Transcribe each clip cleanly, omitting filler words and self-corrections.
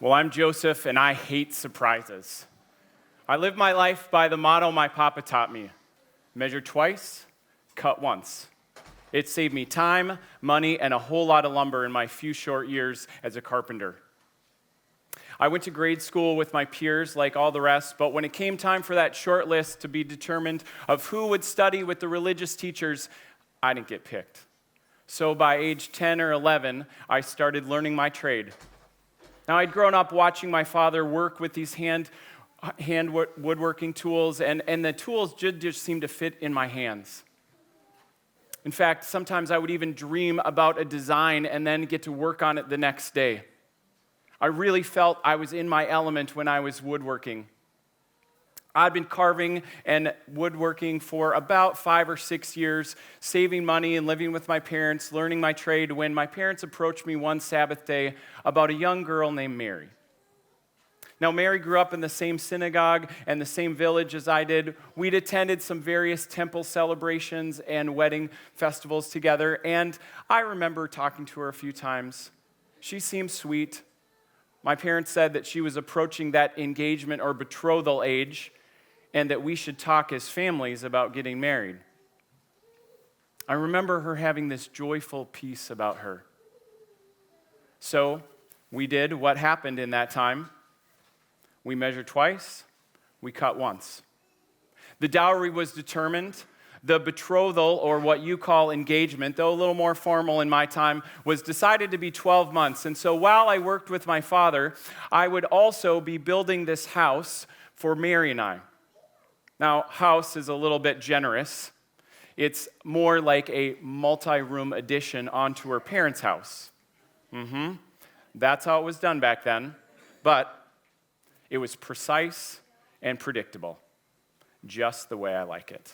Well, I'm Joseph, and I hate surprises. I live my life by the motto my papa taught me: measure twice, cut once. It saved me time, money, and a whole lot of lumber in my few short years as a carpenter. I went to grade school with my peers like all the rest, but when it came time for that short list to be determined of who would study with the religious teachers, I didn't get picked. So by age 10 or 11, I started learning my trade. Now, I'd grown up watching my father work with these hand woodworking tools, and the tools just seemed to fit in my hands. In fact, sometimes I would even dream about a design and then get to work on it the next day. I really felt I was in my element when I was woodworking. I'd been carving and woodworking for about 5 or 6 years, saving money and living with my parents, learning my trade, when my parents approached me one Sabbath day about a young girl named Mary. Now, Mary grew up in the same synagogue and the same village as I did. We'd attended some various temple celebrations and wedding festivals together, and I remember talking to her a few times. She seemed sweet. My parents said that she was approaching that engagement or betrothal age, and that we should talk as families about getting married. I remember her having this joyful peace about her. So we did what happened in that time. We measured twice, we cut once. The dowry was determined. The betrothal, or what you call engagement, though a little more formal in my time, was decided to be 12 months. And so while I worked with my father, I would also be building this house for Mary and I. Now, house is a little bit generous. It's more like a multi-room addition onto her parents' house. That's how it was done back then. But it was precise and predictable, just the way I like it.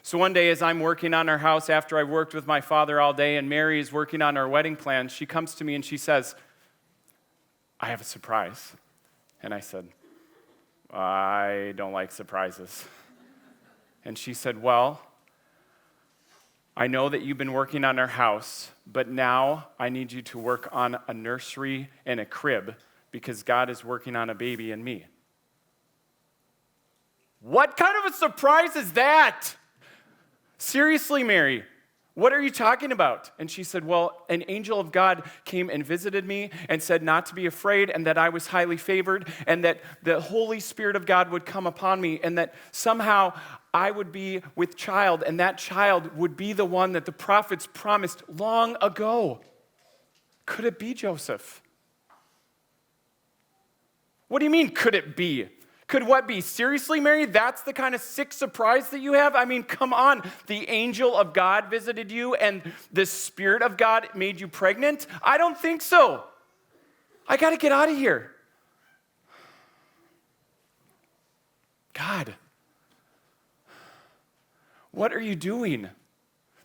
So one day, as I'm working on our house after I worked with my father all day, and Mary is working on our wedding plans, she comes to me and she says, "I have a surprise." And I said, "I don't like surprises." And she said, "Well, I know that you've been working on our house, but now I need you to work on a nursery and a crib because God is working on a baby in me." What kind of a surprise is that? Seriously, Mary, what are you talking about? And she said, "Well, an angel of God came and visited me and said not to be afraid, and that I was highly favored, and that the Holy Spirit of God would come upon me, and that somehow I would be with child, and that child would be the one that the prophets promised long ago." Could it be Joseph? What do you mean, could it be? Could what be? Seriously, Mary, that's the kind of sick surprise that you have? I mean, come on. The angel of God visited you and the Spirit of God made you pregnant? I don't think so. I got to get out of here. God, what are you doing?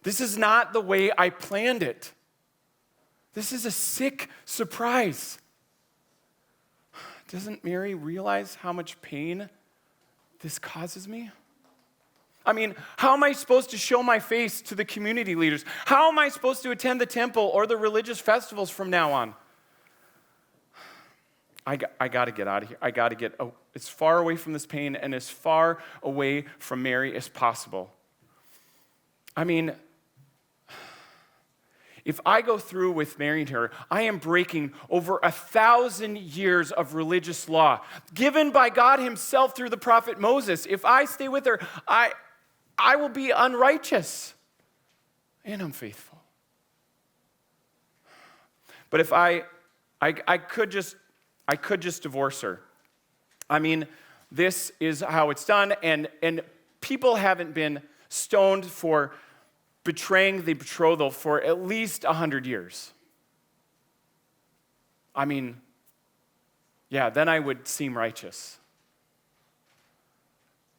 This is not the way I planned it. This is a sick surprise. Doesn't Mary realize how much pain this causes me? I mean, how am I supposed to show my face to the community leaders? How am I supposed to attend the temple or the religious festivals from now on? I got to get out of here. I got to get as far away from this pain and as far away from Mary as possible. I mean, if I go through with marrying her, I am breaking over 1,000 years of religious law given by God himself through the prophet Moses. If I stay with her, I will be unrighteous and unfaithful. But if I could just divorce her. I mean, this is how it's done, and people haven't been stoned for betraying the betrothal for at least 100 years. I mean, yeah, then I would seem righteous.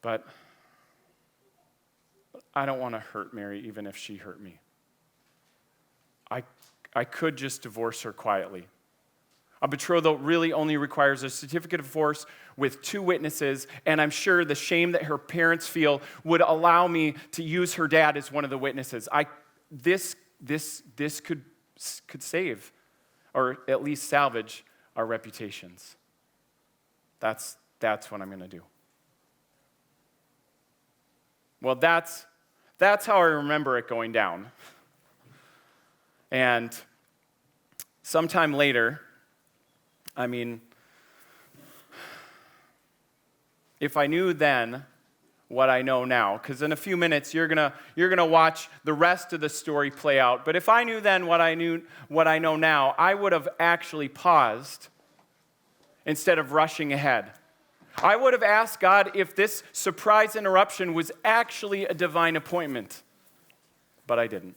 But I don't want to hurt Mary even if she hurt me. I could just divorce her quietly. A betrothal really only requires a certificate of divorce with 2 witnesses, and I'm sure the shame that her parents feel would allow me to use her dad as one of the witnesses. This could save, or at least salvage, our reputations. That's what I'm going to do. Well, that's how I remember it going down. And sometime later, if I knew then what I know now, because in a few minutes you're gonna watch the rest of the story play out. But if I knew then what I know now, I would have actually paused instead of rushing ahead. I would have asked God if this surprise interruption was actually a divine appointment, but I didn't.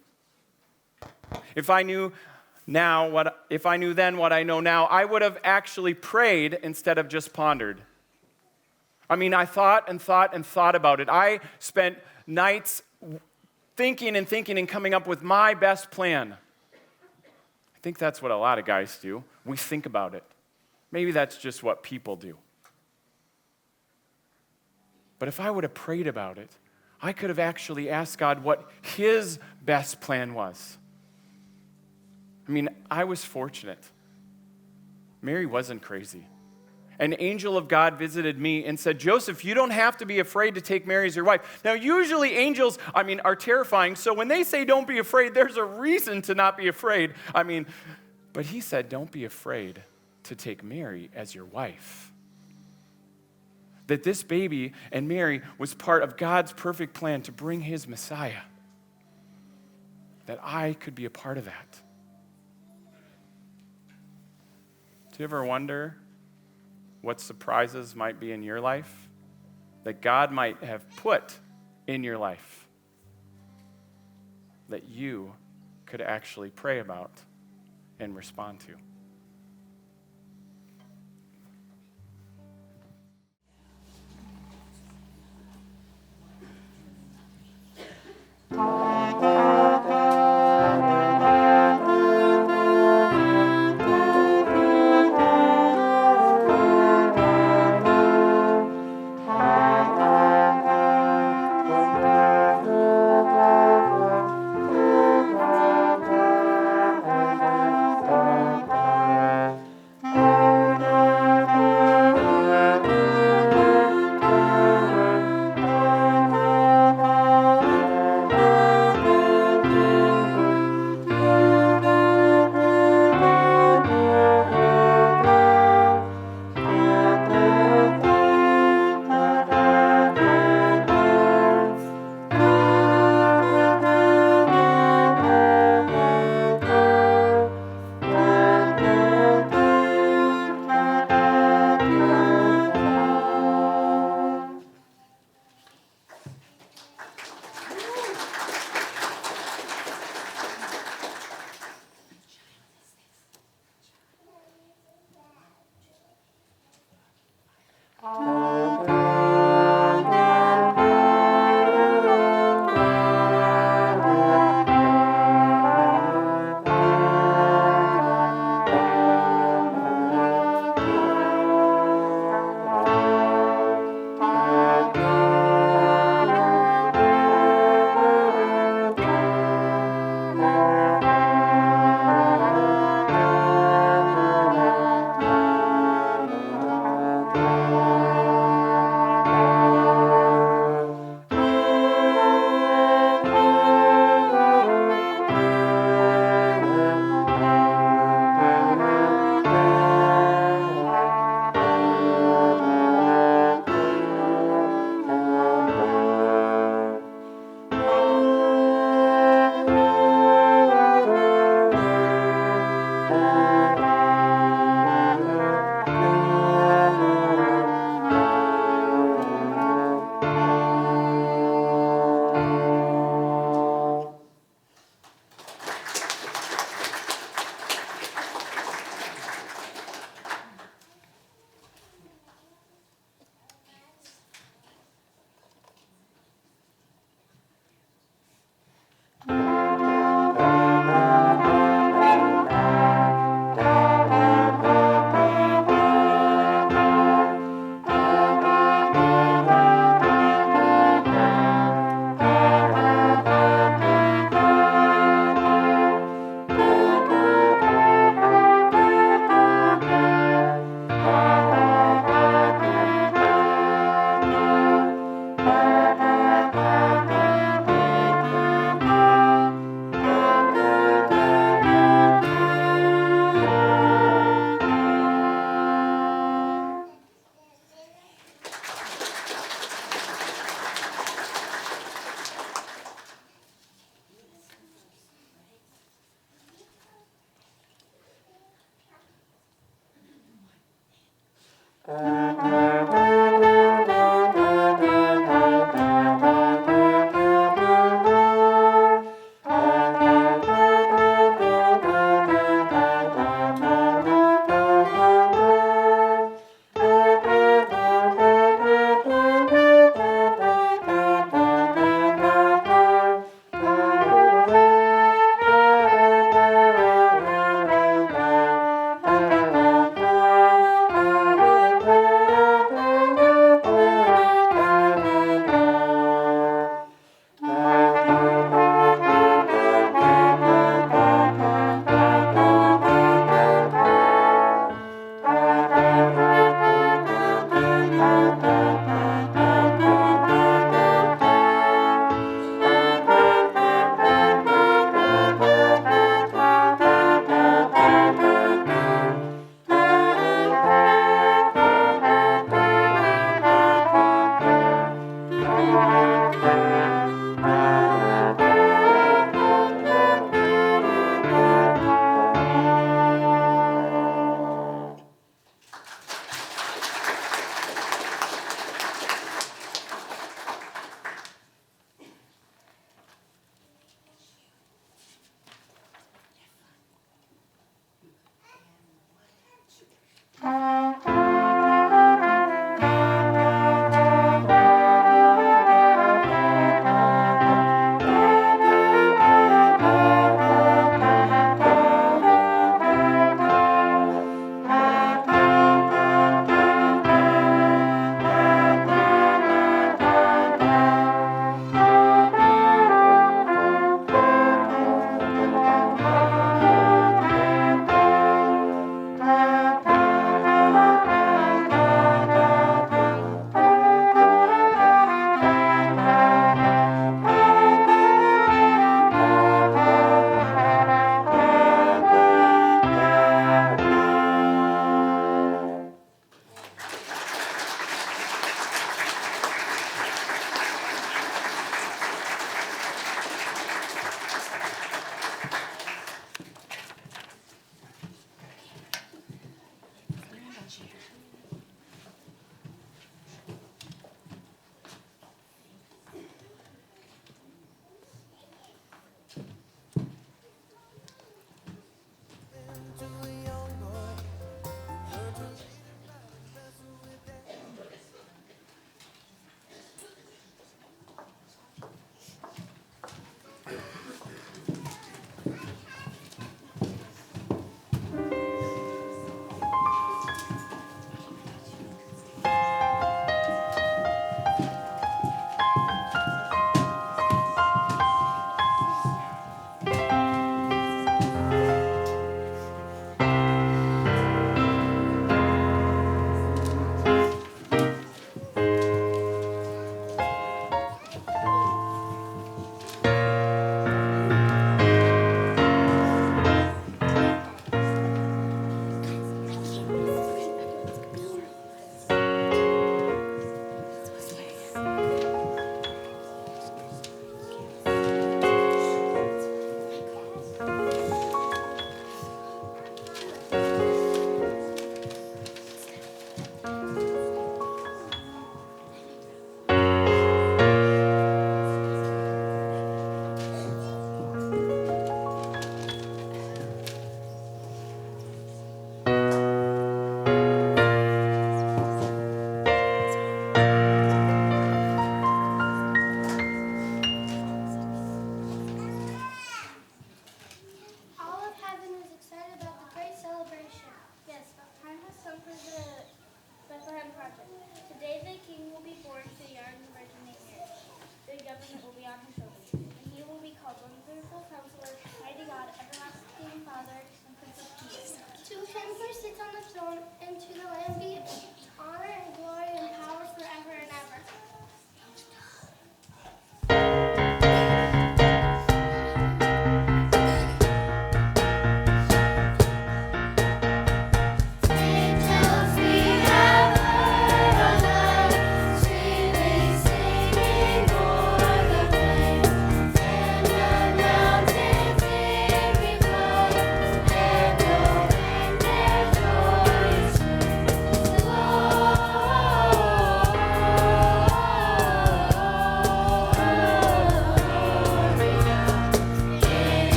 If I knew then what I know now, I would have actually prayed instead of just pondered. I thought and thought and thought about it. I spent nights thinking and coming up with my best plan. I think that's what a lot of guys do. We think about it. Maybe that's just what people do. But if I would have prayed about it, I could have actually asked God what His best plan was. I was fortunate. Mary wasn't crazy. An angel of God visited me and said, Joseph, you don't have to be afraid to take Mary as your wife. Now, usually angels, are terrifying. So when they say don't be afraid, there's a reason to not be afraid. But he said, don't be afraid to take Mary as your wife. That this baby and Mary was part of God's perfect plan to bring His Messiah. That I could be a part of that. Do you ever wonder what surprises might be in your life that God might have put in your life that you could actually pray about and respond to?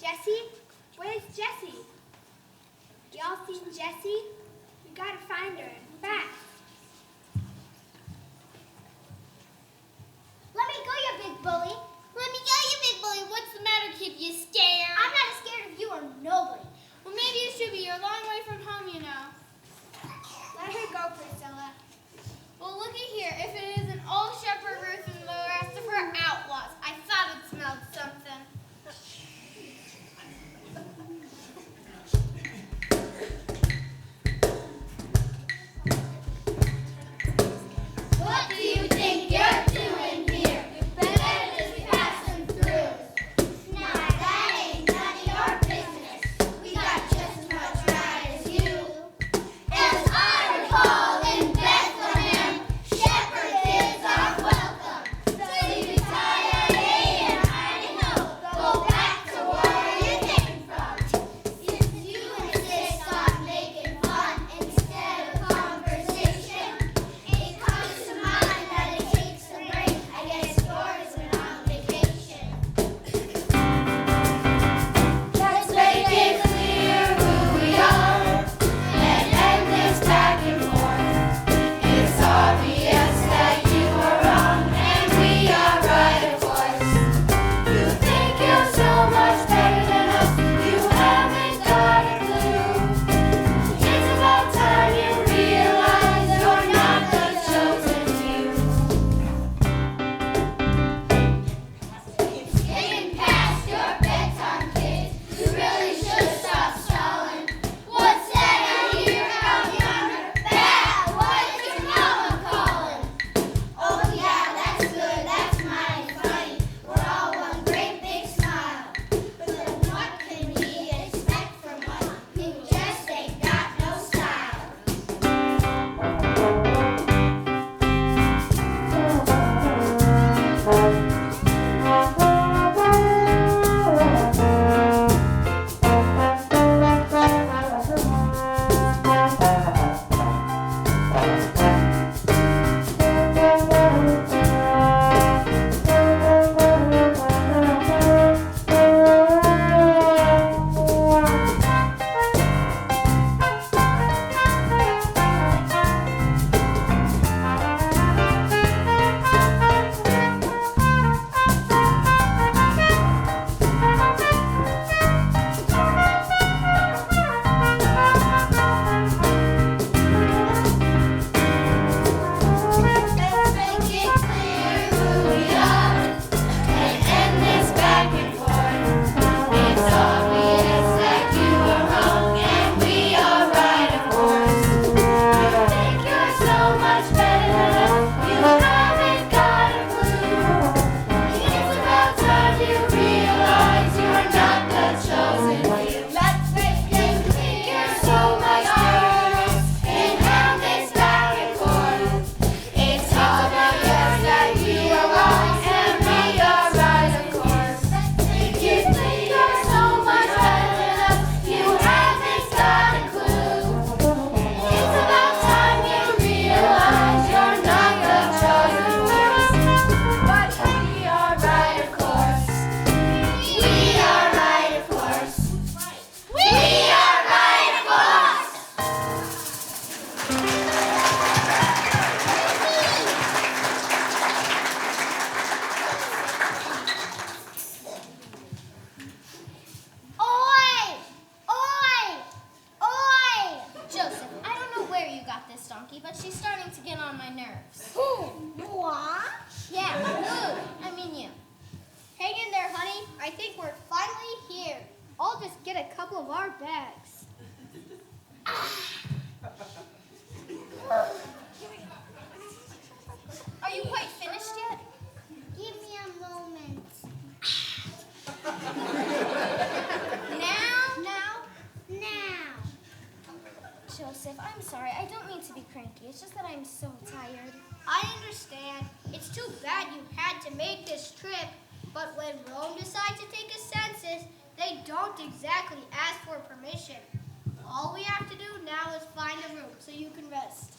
Jessie? Where's Jessie? Y'all seen Jessie? We gotta find her, fast. Let me go, you big bully. Let me go, you big bully. What's the matter, kid? You scared? I'm not as scared of you or nobody. Well, maybe you should be. You're a long way from home, you know. Let her go, Priscilla. Well, looky here. If it isn't old Shepherd Ruth and the rest of her outlaws, I thought it smelled something. What do you think you're doing here? You better just passing through. Now that ain't none of your business. We got just as much right as you. As I recall, in Bethlehem, shepherd kids are welcome. So you can tie a hay and hide a hoe. Go back to where you came from. If you insist on making fun instead of conversation, it comes to mind that it takes a break. I guess yours went on vacation. Let's make it clear who we are and end this back and forth. It's obvious that you are wrong and we are right, of course. You think you're so much better than us, you haven't got a clue. It's about time you realize you're not the chosen few. It's getting past your bedtime, kid. You really should stop stalling. What's that I hear out yonder? Bad, what is your mama calling? Oh yeah, that's good, that's mighty funny. We're all one great big smile. But then what can we expect from us who just ain't got no style? Let's make it clear who we are and end this back and forth. It's obvious that you are wrong and we are right, of course. You think you're so much better than us, you haven't got a clue. It's about time you realize you're not the chosen few. Let's make it clear you're so much better than us and end this back and forth. It's obvious that you are wrong and we are right, of course. You think you're so much better than us, you haven't got a clue. It's about time you realize you're not the chosen few. But we are right, of course. We are right, of course. We are right, of course. Oi! Oi! Oi! Joseph, I don't know where you got this donkey, but she's starting to get on my nerves. Who? What? Yeah, who? I mean you. Hang in there, honey. I think we're finally here. I'll just get a couple of our bags. Are you quite finished yet? Give me a moment. Now. Joseph, I'm sorry. I don't mean to be cranky. It's just that I'm so tired. I understand. It's too bad you had to make this trip, but when Rome decides to take a census, they don't exactly ask for permission. All we have to do now is find a room so you can rest.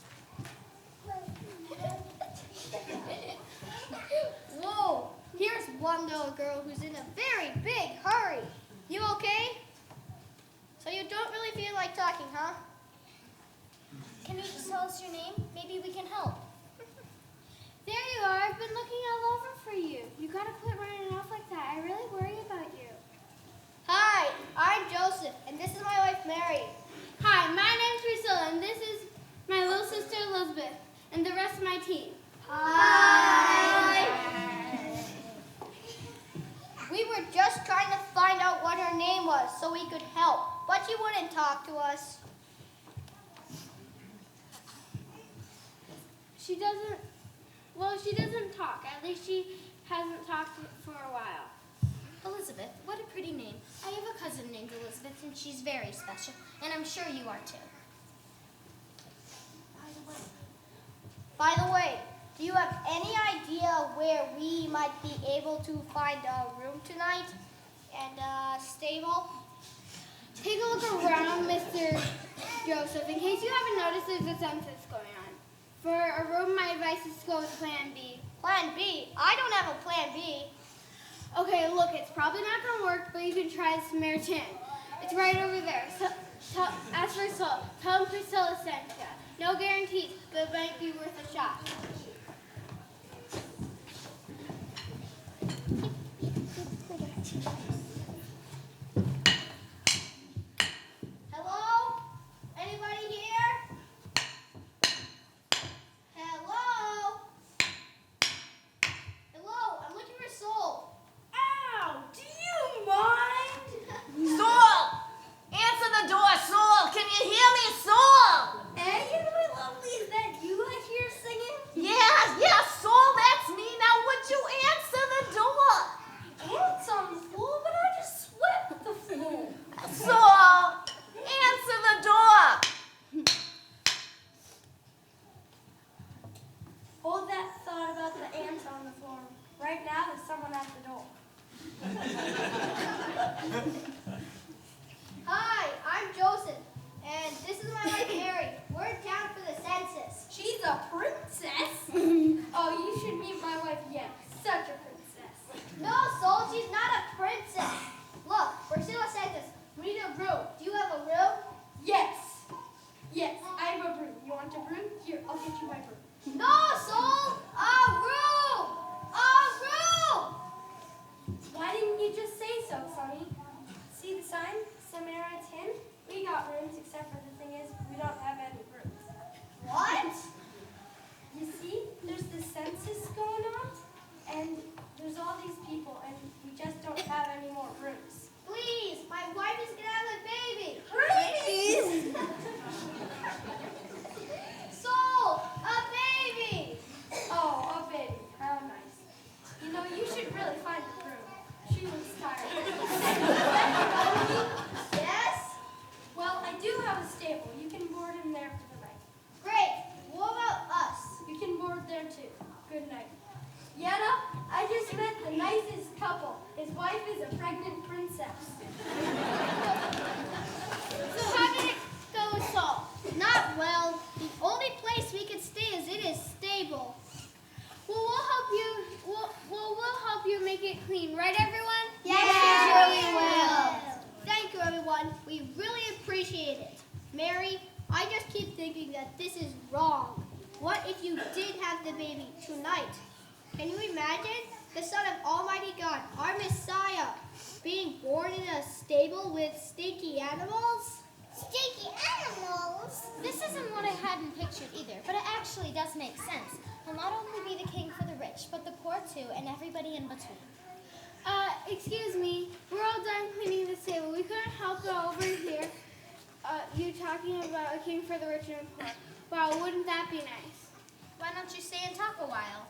Whoa, here's one little girl who's in a very big hurry. You okay? So you don't really feel like talking, huh? Can you just tell us your name? Maybe we can help. There you are. I've been looking all over for you. You gotta quit running off like that. I really worry about you. Hi, I'm Joseph, and this is my wife, Mary. Hi, my name's Priscilla, and this is my little sister, Elizabeth, and the rest of my team. Hi. We were just trying to find out what her name was so we could help, but she wouldn't talk to us. She doesn't talk. At least she hasn't talked for a while. Elizabeth, what a pretty name. I have a cousin named Elizabeth, and she's very special, and I'm sure you are too. By the way, do you have any idea where we might be able to find a room tonight and a stable? Take a look around, Mr. Joseph. In case you haven't noticed, there's a census going on. For a room, my advice is to go with Plan B. Plan B? I don't have a plan B. Okay, look, it's probably not going to work, but you can try the Samaritan. It's right over there. So, ask for Sol. Tell him Priscilla sent you. No guarantees, but it might be worth a shot. Hello? Anybody here? Hello? Hello, I'm looking for Soul. Ow! Do you mind? Soul! Answer the door, Soul! Can you hear me, Soul? Hey, my lovely, is that you I hear singing? Yeah, Soul, that's me. Now would you answer the door? It's on the floor, but I just swept the floor. Soul, answer the door. Hold that thought about the ants on the floor. Right now, there's someone at the door. Hi, I'm Joseph, and this is my wife Mary. We're in town for the census. She's a princess? Oh, you should meet my wife, Yen. Such a princess. No, Soul, she's not a princess. Look, Priscilla sent us. We need a room. Do you have a room? Yes, I have a broom. You want a broom? Here, I'll get you my broom. No, Soul! A room! A room! Why didn't you just say so, Sonny? See the sign? Samaritan? We got rooms, except for the thing is, we don't have any rooms. What? You see, there's the census going on, and there's all these people, and we just don't have any more rooms. Please, my wife is gonna have a baby. Please! Soul, a baby! Oh, a baby. How nice. You know, you should really find a room. She looks tired. Yes? Well, I do have a stable. You can board in there for the night. Great. What about us? You can board there too. Good night. Yenna, I just met the nicest couple. His wife is a pregnant princess. So how did it go with Saul? Not well. The only place we can stay is in his stable. Well, we'll help you make it clean, right, everyone? Yes, we will. Thank you, everyone. We really appreciate it. Mary, I just keep thinking that this is wrong. What if you did have the baby tonight? Can you imagine the Son of Almighty God, our Messiah, being born in a stable with stinky animals? Stinky animals? This isn't what I hadn't pictured either, but it actually does make sense. He'll not only be the king for the rich, but the poor too, and everybody in between. Excuse me. We're all done cleaning this table. We couldn't help it over here. You talking about a king for the rich and poor. Wow, wouldn't that be nice? Why don't you stay and talk a while?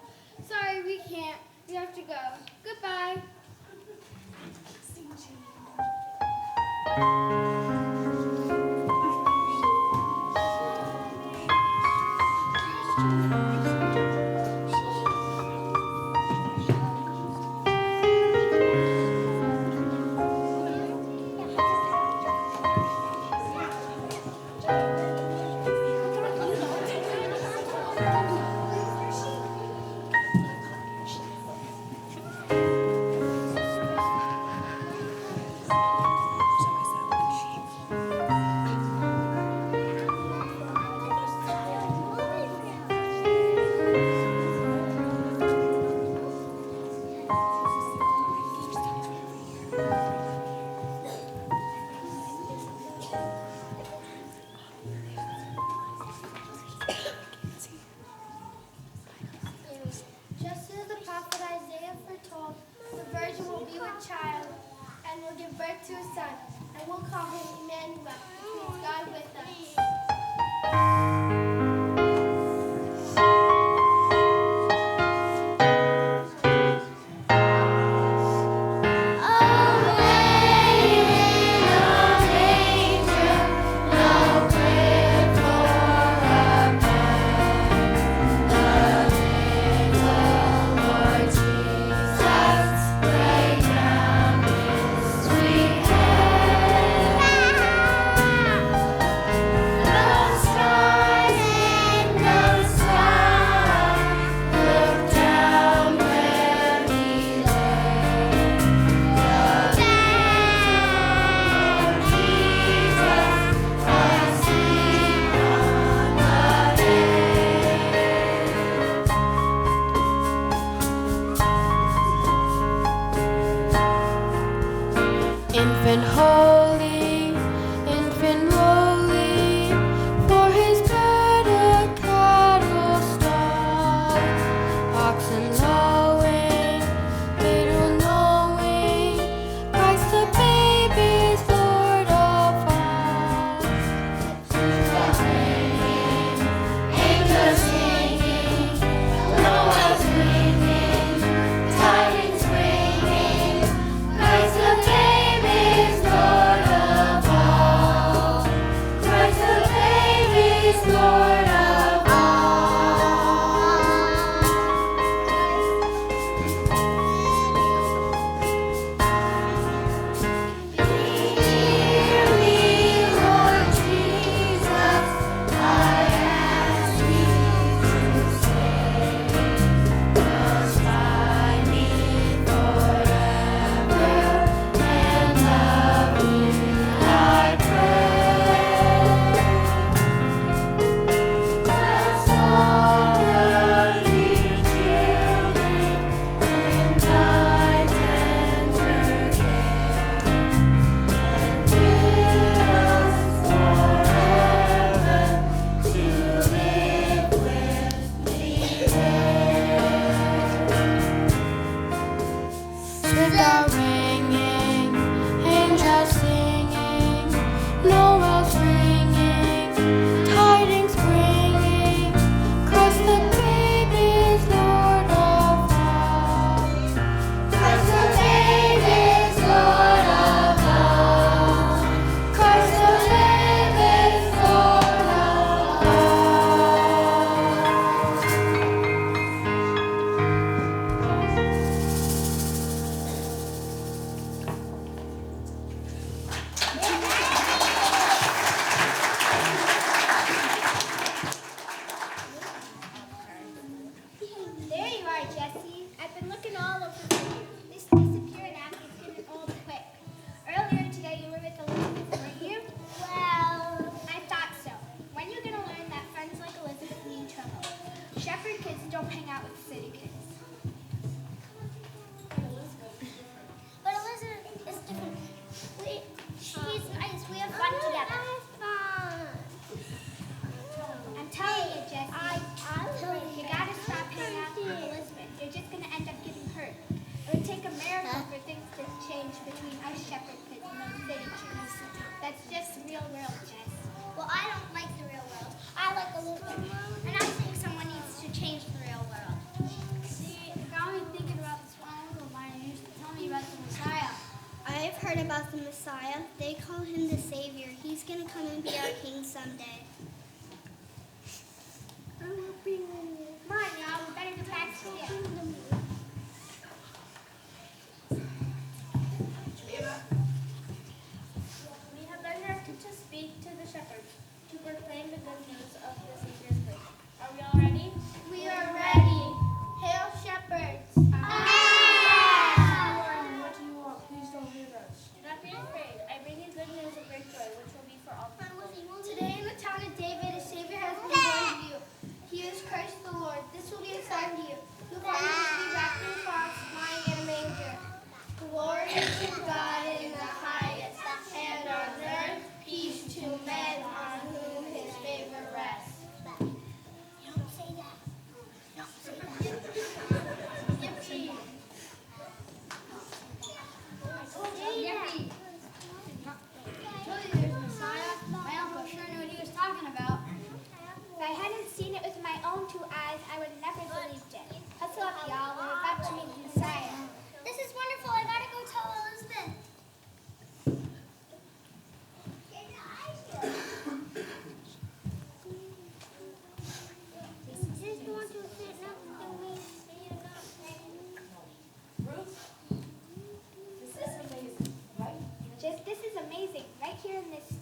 Sorry, we can't. We have to go. Goodbye. child and will give birth to a son, and we'll call him Emmanuel, which means God with us. Infant holy, infant lowly, for his birth a cattle stall. Oxen lowing, little knowing, Christ the baby's Lord of all. Angels singing, Noah's ringing, tidings bringing, Christ the baby's Lord of all. Christ the baby's Lord of all. Hear me, Lord Jesus, I ask you to save. Glorify me forever and love me, I pray. Bless all of these children in thy tender care, and give us forever to live with thee there. Swift are ringing, angels singing, Noel's ringing, tidings bringing, Christ the baby's Lord of all. Christ the baby's Lord of all. Christ the baby's Lord of There you are, Jessie. I've been looking all over for you. This disappearing act is getting old quick. Earlier today, you were with Elizabeth, weren't you? Well, I thought so. When are you going to learn that friends like Elizabeth mean trouble? Shepherd kids don't hang out with city kids. But Elizabeth is different. She's nice. We have fun together. I'm telling you, Jessie. You gotta stop hanging out with Elizabeth. You're just gonna end up getting hurt. It would take a miracle for things to change between us shepherd kids and those city kids. That's just the real world, Jess. Well, I don't like the real world. I like Elizabeth. And I think someone needs to change the real world. See, it got me thinking about this one uncle of mine who used to tell me about the Messiah. I've heard about the Messiah. They call him the Savior. He's gonna come and be our king someday. Come on, y'all. We better get back to it. We have been directed to speak to the shepherds, to proclaim the good news of the Savior's birth. Are we all ready? We are ready. Hail, shepherds. What do you want? Please don't hurt us. Do not be afraid. I bring you good news of great joy, which will be for all people. Today in the town of David, a Savior has been born to you. He is Christ the Lord. This will be a sign to you. You'll find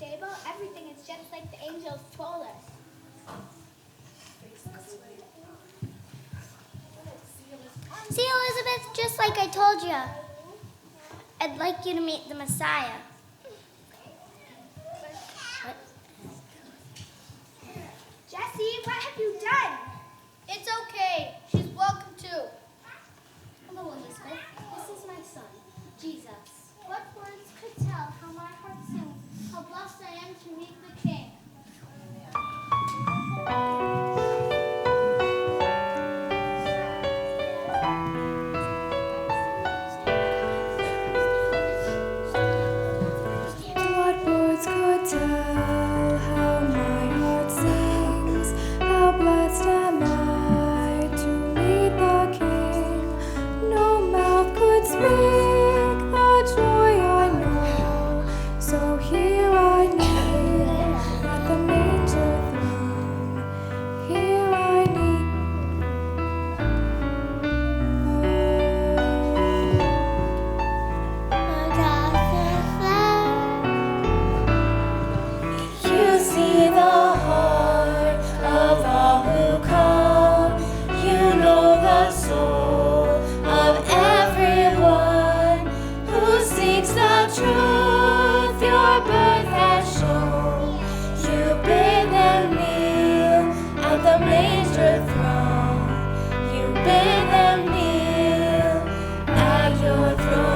stable, everything is just like the angels told us. See, Elizabeth, just like I told you, I'd like you to meet the Messiah. What? Jessie, what have you done? It's okay. She's welcome too. Hello, Elizabeth. This is my son, Jesus. What words could tell how my heart sings, how blessed I am to meet the King? What words could tell how my heart sings? How blessed am I to meet the King? No mouth could speak the joy I know. So here I kneel at the manger throne. Here I kneel. You see the heart of all who come. You know the soul of everyone who seeks the truth your birth has shown. You bid them kneel at the manger throne. You bid them kneel at your throne.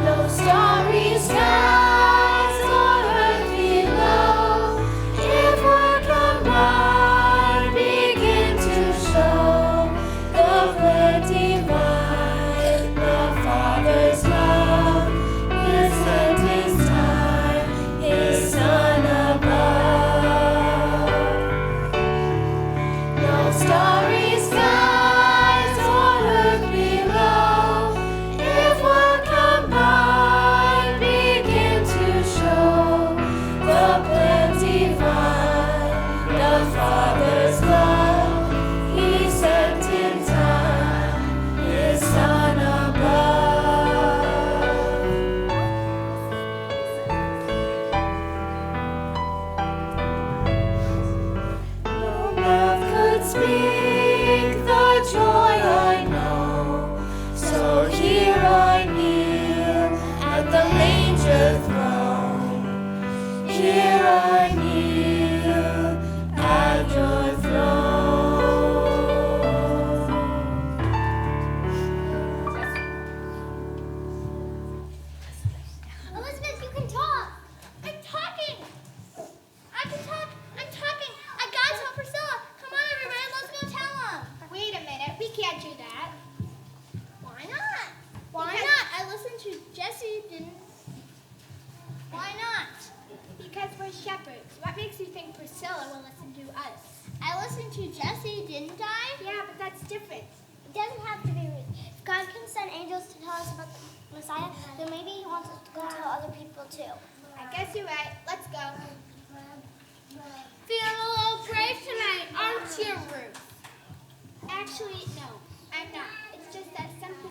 No starry skies or earth below, if we're combined, begin to show the plan divine. The Father's love, His hand, His time, His Son above. No starry skies or earth below, if we're combined, begin to show the plan divine. The Father's love, He sent in time, His Son above. No mouth could speak the joy I know. So here I kneel at the manger throne. Here I kneel at your throne. Elizabeth, you can talk. I'm talking. I can talk. I'm talking. I gotta tell Priscilla. Come on, everybody. Let's go tell him. Wait a minute, we can't do that. Why not? Why not? I listened to Jessie, didn't. Why not? Because we're shepherds. What makes you think Priscilla will listen to us? I listened to Jessie, didn't I? Yeah, but that's different. It doesn't have to be Ruth. If God can send angels to tell us about the Messiah, then maybe He wants us to go tell other people too. I guess you're right. Let's go. Feeling a little brave tonight, aren't you, Ruth? Actually, no, I'm not. It's just that something